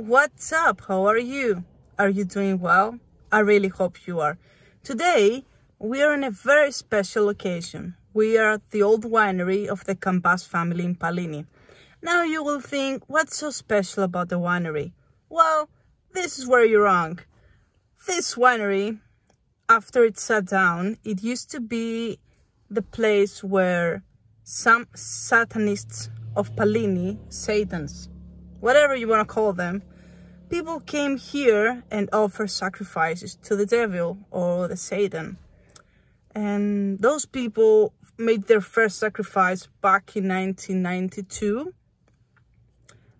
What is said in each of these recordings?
What's up? How are you? Are you doing well? I really hope you are. Today, we are in a very special location. We are at the old winery of the Cambas family in Pallini. Now you will think, what's so special about the winery? Well, this is where you're wrong. This winery, after it shut down, it used to be the place where some Satanists of Pallini, Satans, whatever you want to call them, people came here and offered sacrifices to the devil or the Satan. And those people made their first sacrifice back in 1992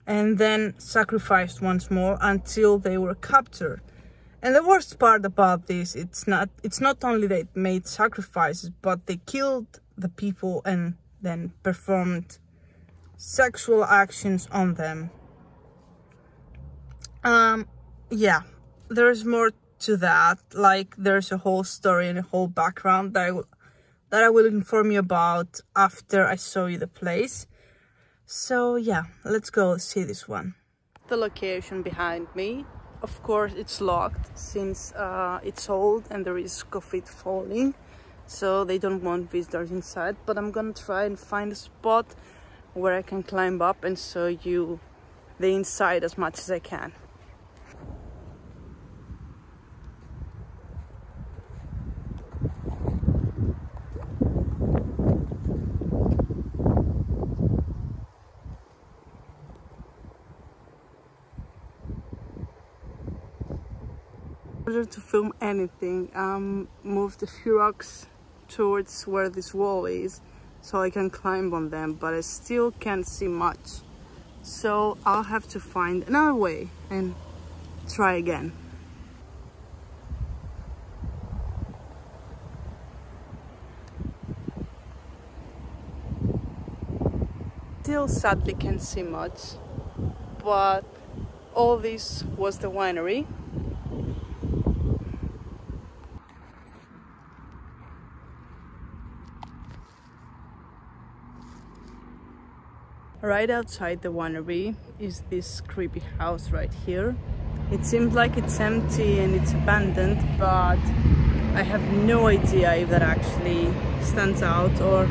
and then sacrificed once more until they were captured. And the worst part about this, it's not only they made sacrifices, but they killed the people and then performed sexual actions on them. Yeah, there's more to that. Like, there's a whole story and a whole background that I will inform you about after I show you the place. So yeah, let's go see this one. The location behind me, of course, it's locked since it's old and the risk of it falling, so they don't want visitors inside. But I'm gonna try and find a spot where I can climb up and show you the inside as much as I can. In order to film anything, moved a few rocks towards where this wall is so I can climb on them, but I still can't see much, so I'll have to find another way and try again. Still sadly can't see much, but all this was the winery. Right outside the winery is this creepy house right here. It seems like it's empty and it's abandoned, but I have no idea if that actually stands out or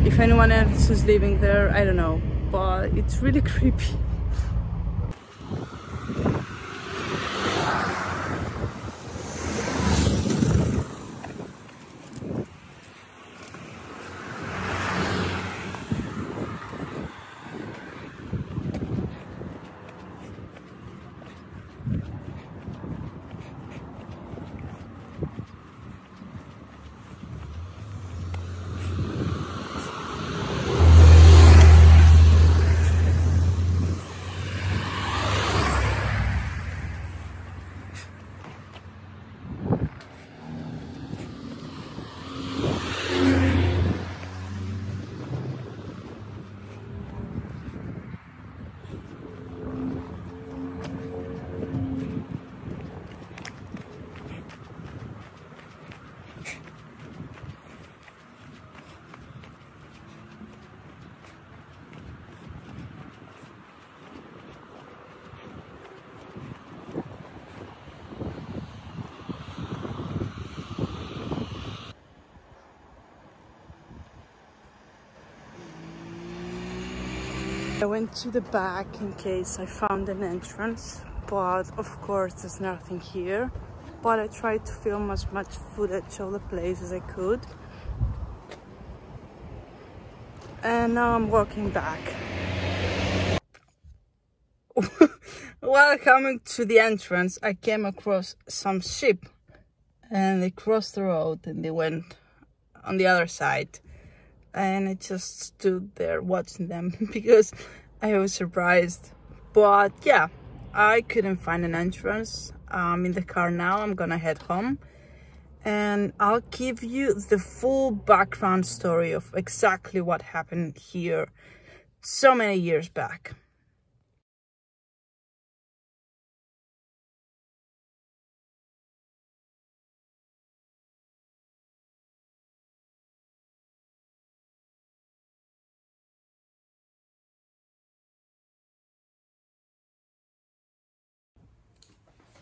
if anyone else is living there. I don't know, but it's really creepy. I went to the back in case I found an entrance, but of course there's nothing here. But I tried to film as much footage of the place as I could. And now I'm walking back. While coming to the entrance, I came across some sheep. And they crossed the road and they went on the other side. And I just stood there watching them because I was surprised. But yeah, I couldn't find an entrance. I'm in the car now. I'm gonna head home and I'll give you the full background story of exactly what happened here so many years back.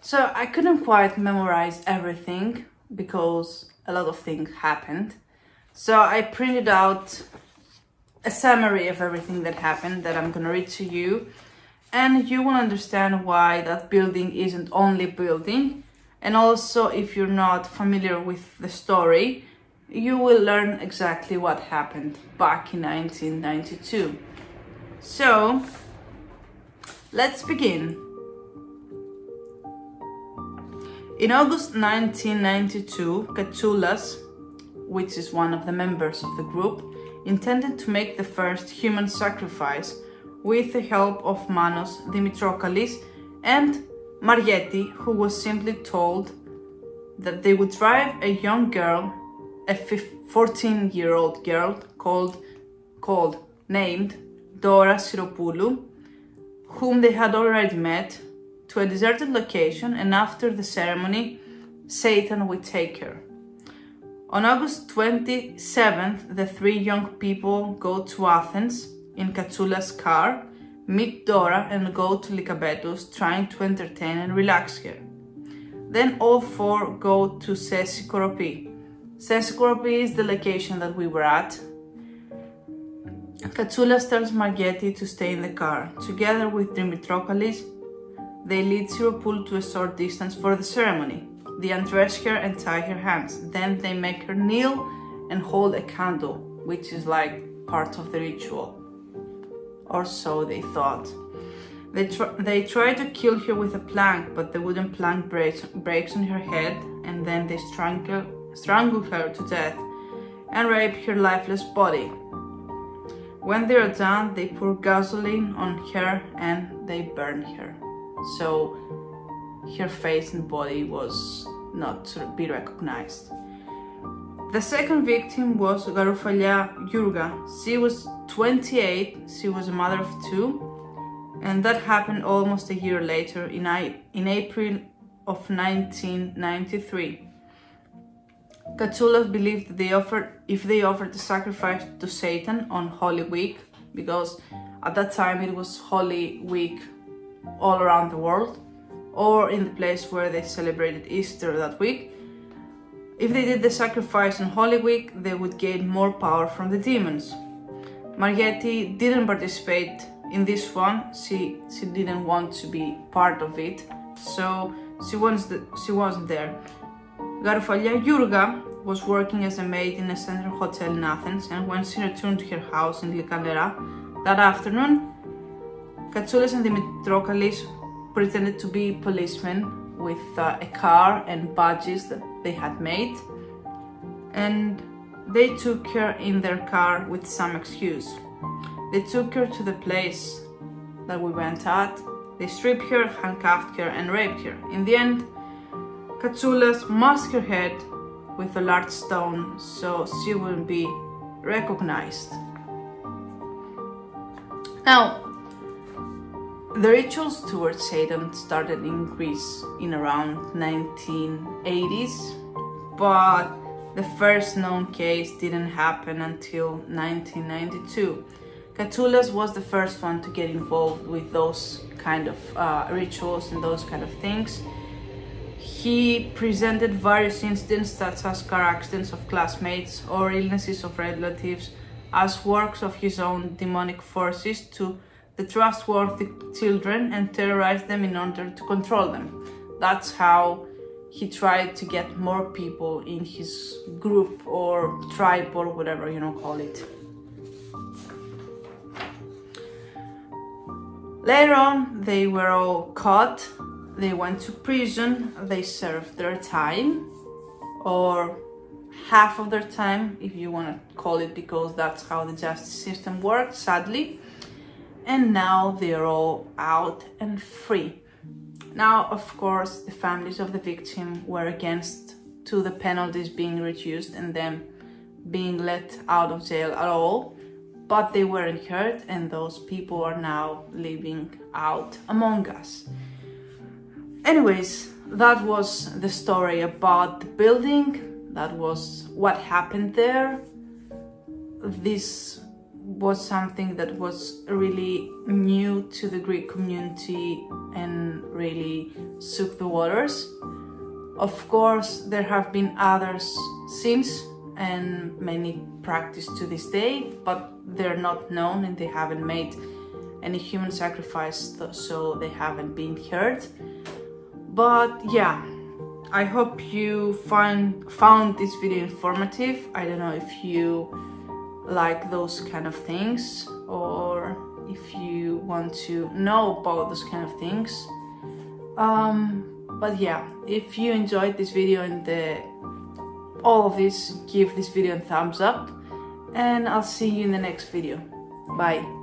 So I couldn't quite memorize everything because a lot of things happened. So I printed out a summary of everything that happened that I'm gonna read to you, and you will understand why that building isn't only a building. And also, if you're not familiar with the story, you will learn exactly what happened back in 1992. So let's begin. In August 1992, Katsoulas, which is one of the members of the group, intended to make the first human sacrifice with the help of Manos Dimitrokalis and Marieti, who was simply told that they would drive a young girl, a 14-year-old girl named Dora Siropoulou, whom they had already met, to a deserted location, and after the ceremony, Satan would take her. On August 27th, the three young people go to Athens in Katsoulas' car, meet Dora and go to Lykabetos, trying to entertain and relax her. Then all four go to Sessikoropi. Sessikoropi is the location that we were at. Katsoulas tells Marieti to stay in the car. Together with Dimitrokalis, they lead Siropoulou to a short distance for the ceremony. They undress her and tie her hands. Then they make her kneel and hold a candle, which is like part of the ritual. Or so they thought. They try to kill her with a plank, but the wooden plank breaks on her head, and then they strangle her to death and rape her lifeless body. When they are done, they pour gasoline on her and they burn her. So her face and body was not to be recognized. The second victim was Garoufalia Yurga. She was 28, she was a mother of two, and that happened almost a year later in April of 1993. Katsoulas believed that if they offered the sacrifice to Satan on Holy Week, because at that time it was Holy Week all around the world, or in the place where they celebrated Easter that week, if they did the sacrifice on Holy Week, they would gain more power from the demons. Marieti didn't participate in this one. She didn't want to be part of it, so she wasn't there. Garoufalia Yurga was working as a maid in a central hotel in Athens, and when she returned to her house in Lykanera that afternoon, Katsoulas and Dimitrokalis pretended to be policemen with a car and badges that they had made, and they took her in their car with some excuse. They took her to the place that we went at, they stripped her, handcuffed her and raped her. In the end, Katsoulas masked her head with a large stone so she wouldn't be recognized. Now, the rituals towards Satan started in Greece in around 1980s, but the first known case didn't happen until 1992. Katsoulas was the first one to get involved with those kind of rituals and those kind of things. He presented various incidents such as car accidents of classmates or illnesses of relatives as works of his own demonic forces to the trustworthy children and terrorized them in order to control them. That's how he tried to get more people in his group or tribe or whatever you call it. Later on, they were all caught, they went to prison, they served their time, or half of their time, if you want to call it, because that's how the justice system works, sadly. And now they're all out and free. Now, of course, the families of the victim were against to the penalties being reduced and them being let out of jail at all, but they weren't hurt, and those people are now living out among us. Anyways, that was the story about the building. That was what happened there. This was something that was really new to the Greek community and really shook the waters. Of course, there have been others since, and many practice to this day, but they're not known and they haven't made any human sacrifice, so they haven't been heard. But yeah, I hope you found this video informative. I don't know if you like those kind of things, or if you want to know about those kind of things. But yeah, if you enjoyed this video and all of this, give this video a thumbs up, and I'll see you in the next video. Bye.